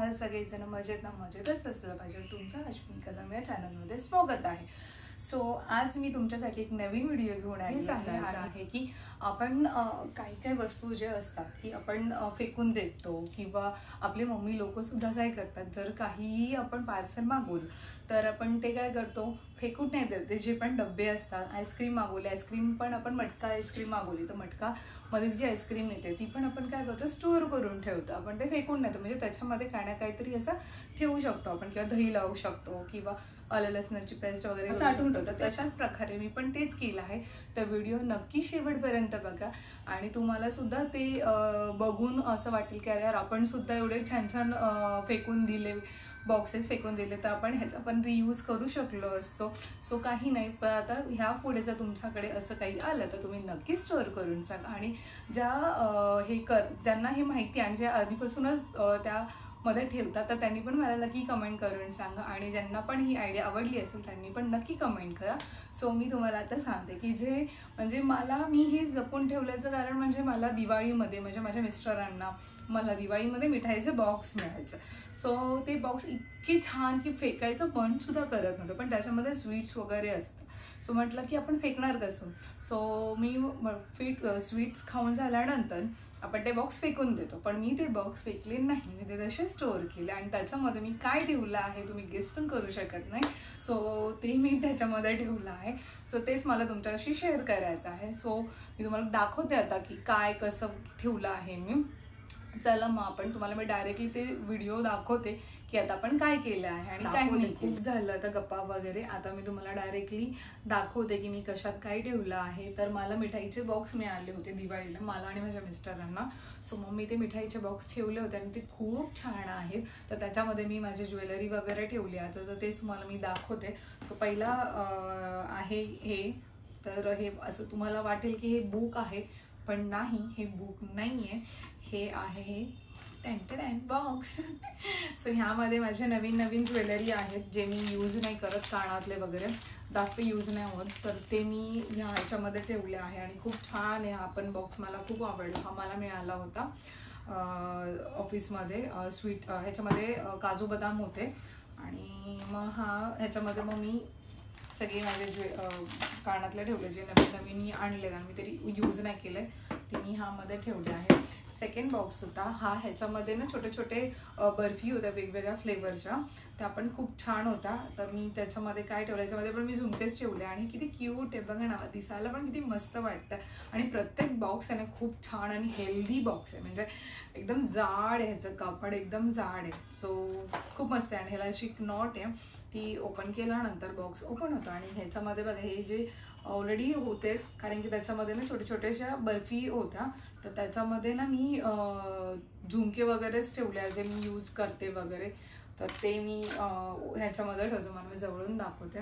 आहात सगळेजण मजेत ना? मजेतच असलं पाहिजे. तुमचं अश्विनी कदम या चॅनलमध्ये स्वागत आहे. सो आज मी तुमच्यासाठी एक नवीन व्हिडिओ घेऊन आली आहे की आपण काही काही वस्तू जे असतात की आपण फेकून देतो किंवा आपले मम्मी लोक सुद्धा काय करतात, जर काही आपण पार्सल मागवलं तर आपण ते काय करतो, फेकून नाही देत. ते जे पण डब्बे असतात, आईस्क्रीम मागवली, आईस्क्रीम पण आपण मटका आईस्क्रीम मागवली तर मटका मध्ये जी आईस्क्रीम येते ती पण आपण काय करतो, स्टोअर करून ठेवतो. आपण ते फेकून नाही, म्हणजे त्याच्यामध्ये काय ना काहीतरी असं ठेवू शकतो आपण, किंवा दही लावू शकतो किंवा आलं लसणाची पेस्ट वगैरे साठवून ठेवतो. तशाच प्रकारे मी पण तेच केलं आहे. तर व्हिडिओ नक्की शेवटपर्यंत बघा आणि तुम्हाला सुद्धा ते बघून असं वाटेल की अरे यार आपण सुद्धा एवढे छान छान फेकून दिले, बॉक्सेस फेकून दिले, तर आपण ह्याचा पण रियूज करू शकलो असतो. सो काही नाही, पण आता ह्या पुढे जर तुमच्याकडे असं काही आलं तर तुम्ही नक्की स्टोअर करून सांगा. आणि ज्यांना हे माहिती आणि ज्या आधीपासूनच त्या मध्ये ठेवतात तर त्यांनी पण मला नक्की कमेंट करून सांगा. आणि ज्यांना पण ही आयडिया आवडली असेल त्यांनी पण नक्की कमेंट करा. सो मी तुम्हाला आता सांगते की जे म्हणजे मी हे जपून ठेवल्याचं कारण म्हणजे मला दिवाळीमध्ये म्हणजे माझ्या मिस्टरांना मला दिवाळीमध्ये मिठाईचे बॉक्स मिळायचे. सो ते बॉक्स इतके छान की फेकायचं मन सुद्धा करत नव्हतं, पण त्याच्यामध्ये स्वीट्स वगैरे असतं. सो म्हटलं की आपण फेकणार कसं. सो मी स्वीट्स खाऊन झाल्यानंतर आपण ते बॉक्स फेकून देतो, पण मी ते बॉक्स फेकले नाही, मी ते तसे स्टोअर केले. आणि त्याच्यामध्ये मी काय ठेवलं आहे तुम्ही गेस पण करू शकत नाही. सो ते मी त्याच्यामध्ये ठेवलं आहे. सो तेच मला तुमच्याशी शेअर करायचं आहे. सो मी तुम्हाला दाखवते आता की काय कसं ठेवलं आहे मी. चला मग आपण तुम्हाला मी डायरेक्टली ते व्हिडिओ दाखवते की आता आपण काय केलं आहे आणि काय नाही. खूप झालं आता गप्पा वगैरे, आता मी तुम्हाला डायरेक्टली दाखवते की मी कशात काय ठेवलं आहे. तर मला मिठाईचे बॉक्स मिळाले होते दिवाळीला, मला आणि माझ्या मिस्टरांना. सो मग मी ते मिठाईचे बॉक्स ठेवले होते आणि ते खूप छान आहेत. तर त्याच्यामध्ये मी माझी ज्वेलरी वगैरे ठेवली आहे, तर तेच तुम्हाला मी दाखवते. सो पहिला आहे हे. तर हे असं तुम्हाला वाटेल की हे बुक आहे, पण नाही, हे बुक नाही आहे, हे आहे टेंटेड बॉक्स. सो ह्यामध्ये माझे नवीन नवीन ज्वेलरी आहेत जे मी यूज नाही करत, कानातले वगैरे जास्त यूज नाही होत, तर ते मी ह्याच्यामध्ये ठेवले आहे. आणि खूप छान आहे हा पण बॉक्स, मला खूप आवडला. हा मला मिळाला होता ऑफिसमध्ये. स्वीट ह्याच्यामध्ये काजू बदाम होते. आणि मग ह्याच्यामध्ये मग मी सगळे माझे कानातले ठेवले जे नवीन नवीन मी आणले आणि मी तरी यूज नाही केले, ते मी ह्यामध्ये ठेवले आहे. सेकंड बॉक्स होता हा, ह्याच्यामध्ये ना छोटे छोटे बर्फी होत्या वेगवेगळ्या फ्लेवरच्या, त्या पण खूप छान होता. तर मी त्याच्यामध्ये काय ठेवलं, याच्यामध्ये पण मी झुमकेच ठेवले. आणि किती क्यूट आहे बघा ना, दिसायला पण किती मस्त वाटतं. आणि प्रत्येक बॉक्स आहे ना खूप छान आणि हेल्दी बॉक्स आहे, म्हणजे एकदम जाड आहे, ह्याचं कापड एकदम जाड आहे. सो खूप मस्त आहे. आणि ह्याला अशी एक नॉट आहे, ती ओपन केल्यानंतर बॉक्स ओपन होतं. आणि ह्याच्यामध्ये बघा हे जे ऑलरेडी होतेच, कारण की त्याच्यामध्ये ना छोट्या छोट्याशा बर्फी होत्या, तर त्याच्यामध्ये ना मी झुमके वगैरेच ठेवले जे मी यूज करते वगैरे, तर ते मी ह्याच्यामध्ये ठेवतो. मला मी जवळून दाखवते.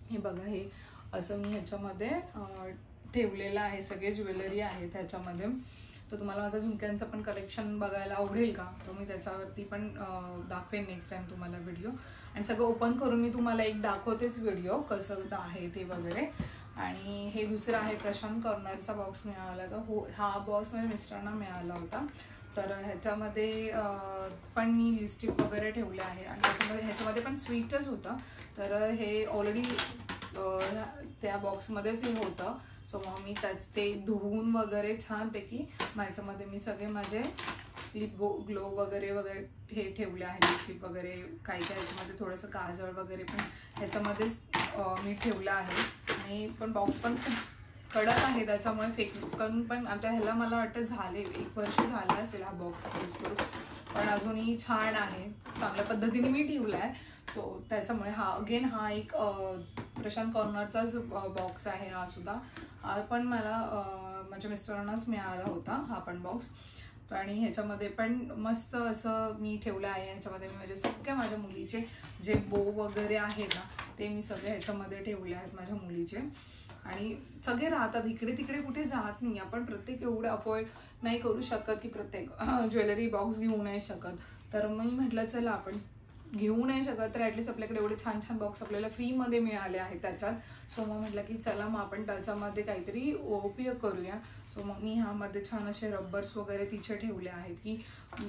हे बघा, हे असं मी ह्याच्यामध्ये ठेवलेलं आहे, सगळे ज्वेलरी आहेत ह्याच्यामध्ये. तर तुम्हाला माझं झुमक्यांचं पण कलेक्शन बघायला आवडेल का, तर मी त्याच्यावरती पण दाखवेन नेक्स्ट टाइम तुम्हाला व्हिडिओ. आणि सगळं ओपन करून मी तुम्हाला एक दाखवतेच व्हिडिओ कसं आहे ते वगैरे. आणि हे दुसरं आहे प्रशांत कॉर्नरचा बॉक्स मिळाला. तर हा बॉक्स माझ्या मिस्टरांना मिळाला होता. तर ह्याच्यामध्ये पण मी लिपस्टिक वगैरे ठेवले आहे. आणि ह्याच्यामध्ये पण स्वीटच होतं, तर हे ऑलरेडी त्या बॉक्समध्येच हे होतं. सो मग मी ते धुवून वगैरे छानपैकी माझ्यामध्ये मी सगळे माझे लिप ग्लो वगैरे हे ठेवले आहे, लिपस्टिक वगैरे काही ह्याच्यामध्ये थोडंसं काजळ वगैरे पण ह्याच्यामध्येच मी ठेवलं आहे. आणि पण बॉक्स पण खूप कडक आहे, त्याच्यामुळे फेकून पण आता ह्याला मला वाटतं झाले 1 वर्ष झालं असेल हा बॉक्स यूज करून, पण अजूनही छान आहे, चांगल्या पद्धतीने मी ठेवला आहे. सो त्याच्यामुळे हा एक प्रशांत कॉर्नरचाच बॉक्स आहे. हा सुद्धा पण मला माझ्या मिस्टरांनाच मिळाला होता हा पण बॉक्स. आणि ह्याच्यामध्ये पण मस्त असं मी ठेवलं आहे. ह्याच्यामध्ये मी माझ्या मुलीचे जे बो वगैरे आहेत ना, ते मी सगळे ह्याच्यामध्ये ठेवले आहेत माझ्या मुलीचे. आणि सगळे राहतात इकडे तिकडे, कुठे जात नाही. आपण प्रत्येक एवढं अफोर्ड नाही करू शकत की प्रत्येक ज्वेलरी बॉक्स घेऊ नाही शकत. तर मी म्हटलं चला आपण घेऊ नाही शकत तर ॲटलिस्ट आपल्याकडे एवढे छान छान बॉक्स आपल्याला फ्रीमध्ये मिळाले आहेत त्याच्यात. सो मग म्हटलं की चला मग आपण त्याच्यामध्ये काहीतरी उपयोग करूया. सो मग मी ह्यामध्ये छान असे रब्बर्स वगैरे तिचे ठेवले आहेत की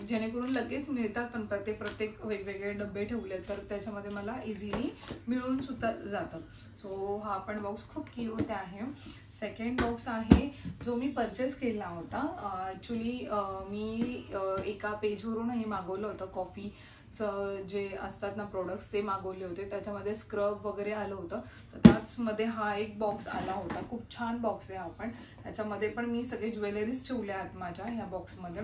जेणेकरून लगेच मिळतात, पण प्रत्येक वेगवेगळे डबे ठेवले तर त्याच्यामध्ये मला इझिली मिळून सुद्धा जातात. सो हा पण बॉक्स खूप क्यूट आहे. सेकंड बॉक्स आहे जो मी परचेस केला होता. ॲक्च्युली मी एका पेजवरून हे मागवलं होतं, कॉफीचं जे असतात ना प्रोडक्ट्स ते मागवले होते. त्याच्यामध्ये स्क्रब वगैरे आलं होतं, तर त्याचमध्ये हा एक बॉक्स आला होता. खूप छान बॉक्स आहे हा पण. ह्याच्यामध्ये पण मी सगळे ज्वेलरीज ठेवल्या आहेत माझ्या ह्या बॉक्समध्ये,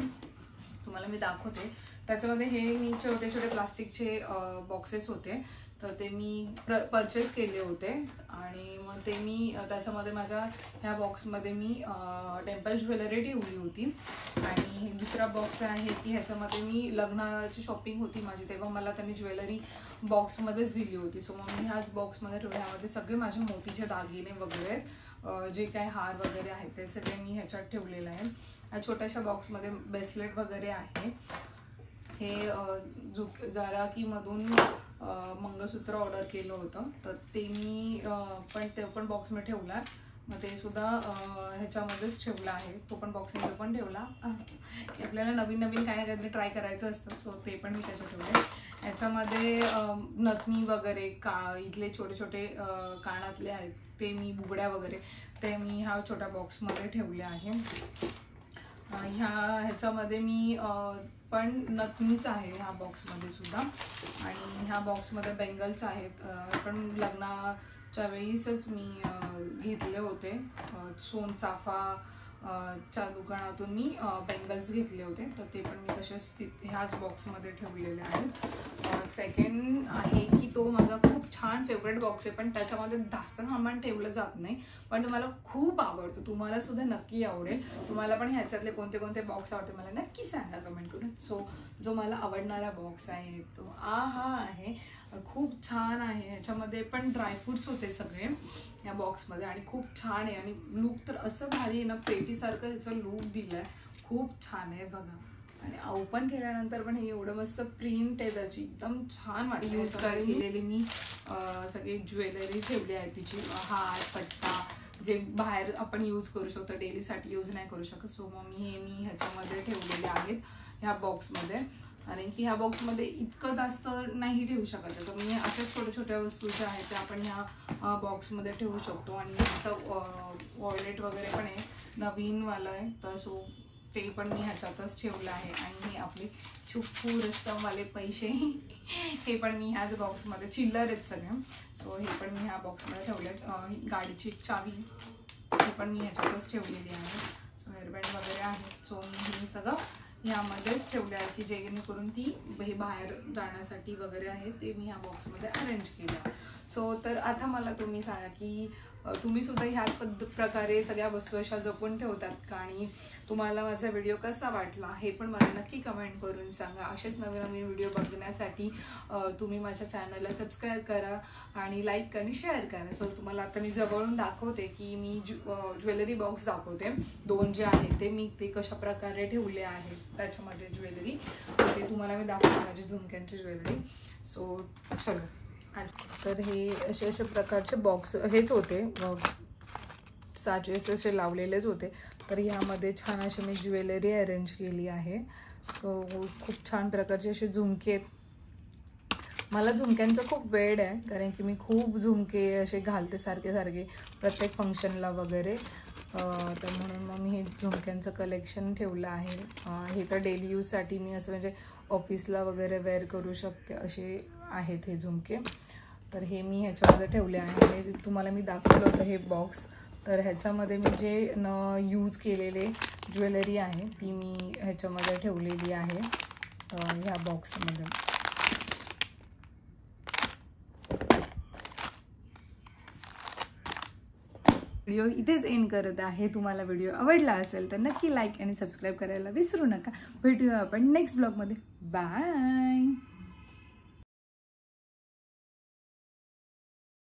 तुम्हाला मी दाखवते. त्याच्यामध्ये हे मी छोटे छोटे प्लास्टिकचे बॉक्सेस होते, तर ते मी परचेस केले होते आणि मग ते मी त्याच्यामध्ये माझ्या ह्या बॉक्समध्ये मी टेम्पल ज्वेलरी ठेवली होती. आणि दुसरा बॉक्स आहे की ह्याच्यामध्ये मी लग्नाची शॉपिंग होती माझी, तेव्हा मला त्यांनी ज्वेलरी बॉक्समध्येच दिली होती. सो मग मी ह्याच बॉक्समध्ये ठेवले. ह्यामध्ये सगळे माझे मोतीचे दागिने वगैरे जे काय हार वगैरे आहेत ते सगळे मी ह्याच्यात ठेवलेलं आहे. ह्या छोट्याशा बॉक्समध्ये ब्रेसलेट वगैरे आहे. हे जारा की मधून मंगळसूत्र ऑर्डर केलं होतं, तर ते मी ते पण बॉक्समध्ये ठेवला. मग ते सुद्धा ह्याच्यामध्येच ठेवला आहे, तो पण बॉक्समध्ये पण ठेवला. आपल्याला नवीन नवीन काही ना काहीतरी ट्राय करायचं असतं, सो ते पण मी त्याच्यात ठेवले. ह्याच्यामध्ये नथनी वगैरे इथले छोटे छोटे कानातले आहेत ते मी, बुगड्या वगैरे ते मी ह्या छोट्या बॉक्समध्ये ठेवले आहे. ह्याच्यामध्ये मी पण नथनीच आहे ह्या बॉक्समध्ये सुद्धा. आणि ह्या बॉक्समध्ये बेंगल्स आहेत, पण लग्नाच्या वेळीसच मी घेतले होते. सोनचाफा च्या दुकानातून मी बेंगल्स घेतले होते, तर ते पण मी तसेच ह्याच बॉक्समध्ये ठेवलेले आहेत. सेकंड आहे की तो माझा खूप छान फेवरेट बॉक्स आहे, पण त्याच्यामध्ये जास्त सामान ठेवलं जात नाही, पण मला खूप आवडतो. तुम्हाला सुद्धा नक्की आवडेल. तुम्हाला पण ह्याच्यातले कोणते कोणते बॉक्स आवडते मला नक्की सांगा कमेंट करून. सो जो मला आवडणारा बॉक्स आहे तो हा आहे. खूप छान आहे. ह्याच्यामध्ये पण ड्रायफ्रुट्स होते सगळे या बॉक्समध्ये आणि खूप छान आहे. आणि लुक तर असं भारी आहे ना, पेटीसारखं ह्याचं लुक दिलंय, खूप छान आहे बघा. आणि ओपन केल्यानंतर पण हे एवढं मस्त प्रिंट आहे त्याची, एकदम छान वाटते. यूज केलेली मी सगळी ज्वेलरी ठेवली आहे तिची, हार पट्टा जे बाहेर आपण यूज करू शकतो, डेलीसाठी यूज नाही करू शकत. सो मग मी ह्याच्यामध्ये ठेवलेले आहेत ह्या बॉक्समध्ये. आणि की ह्या बॉक्समध्ये इतकं जास्त नाही ठेवू शकत, तर मी अशाच छोट्या छोट्या वस्तू ज्या आहेत त्या आपण ह्या बॉक्समध्ये ठेवू शकतो. आणि ह्याचं वॉलेट वगैरे पण आहे, नवीनवालं आहे, तर सो ते पण मी ह्याच्यातच ठेवलं आहे. आणि हे आपले चुप्पू रस्तमवाले पैसे हे पण मी ह्याच बॉक्समध्ये, चिल्लर आहेत सगळे, सो हे पण मी ह्या बॉक्समध्ये ठेवलेत. गाडीची चावी ही पण मी ह्याच्यातच ठेवलेली आहे. सो हेअरबँड वगैरे आहेत, सो मी हे सगळं ह्यामध्येच ठेवले आहे की जेणेकरून ती हे बाहेर जाण्यासाठी वगैरे आहे ते मी ह्या बॉक्समध्ये अरेंज केलं. सो तर आता मला तुम्ही सांगा की तुम्ही सुद्धा ह्याच प्रकारे सगळ्या वस्तू अशा जपून ठेवतात का, आणि तुम्हाला माझा व्हिडिओ कसा वाटला हे पण मला नक्की कमेंट करून सांगा. असेच नवीन नवीन व्हिडिओ बघण्यासाठी तुम्ही माझ्या चॅनलला सबस्क्राईब करा आणि लाईक आणि शेअर करा. सो तुम्हाला आता मी जवळून दाखवते की मी ज्वेलरी बॉक्स दाखवते, 2 जे आहेत ते मी ते कशा प्रकारे ठेवले आहेत त्याच्यामध्ये ज्वेलरी, ते तुम्हाला मी दाखवते माझी झुमक्यांची ज्वेलरी. सो चलो. तर हे असे प्रकारचे बॉक्स हेच होते, साचेस असे लावलेलेच होते. तर ह्यामध्ये छान अशी मी ज्वेलरी अरेंज केली आहे. सो खूप छान प्रकारचे असे झुमके आहेत. मला झुमक्यांचा खूप वेड आहे, कारण की मी खूप झुमके असे घालते सारखे प्रत्येक फंक्शनला वगैरे, तर म्हणून मग मी हे झुमक्यांचं कलेक्शन ठेवलं आहे. हे तर डेली यूजसाठी मी असं म्हणजे ऑफिसला वगैरे वेअर करू शकते असे आहेत हे झुमके. तर हे मी ह्याच्यामध्ये ठेवले आहे. आणि तुम्हाला मी दाखवलं होतं हे बॉक्स, तर ह्याच्यामध्ये मी जे यूज केलेले ज्वेलरी आहे ती मी ह्याच्यामध्ये ठेवलेली आहे ह्या बॉक्समध्ये. व्हिडिओ इथेच एंड करत आहे. तुम्हाला व्हिडिओ आवडला असेल तर नक्की लाईक आणि सबस्क्राईब करायला विसरू नका. भेटूया आपण नेक्स्ट ब्लॉगमध्ये. बाय.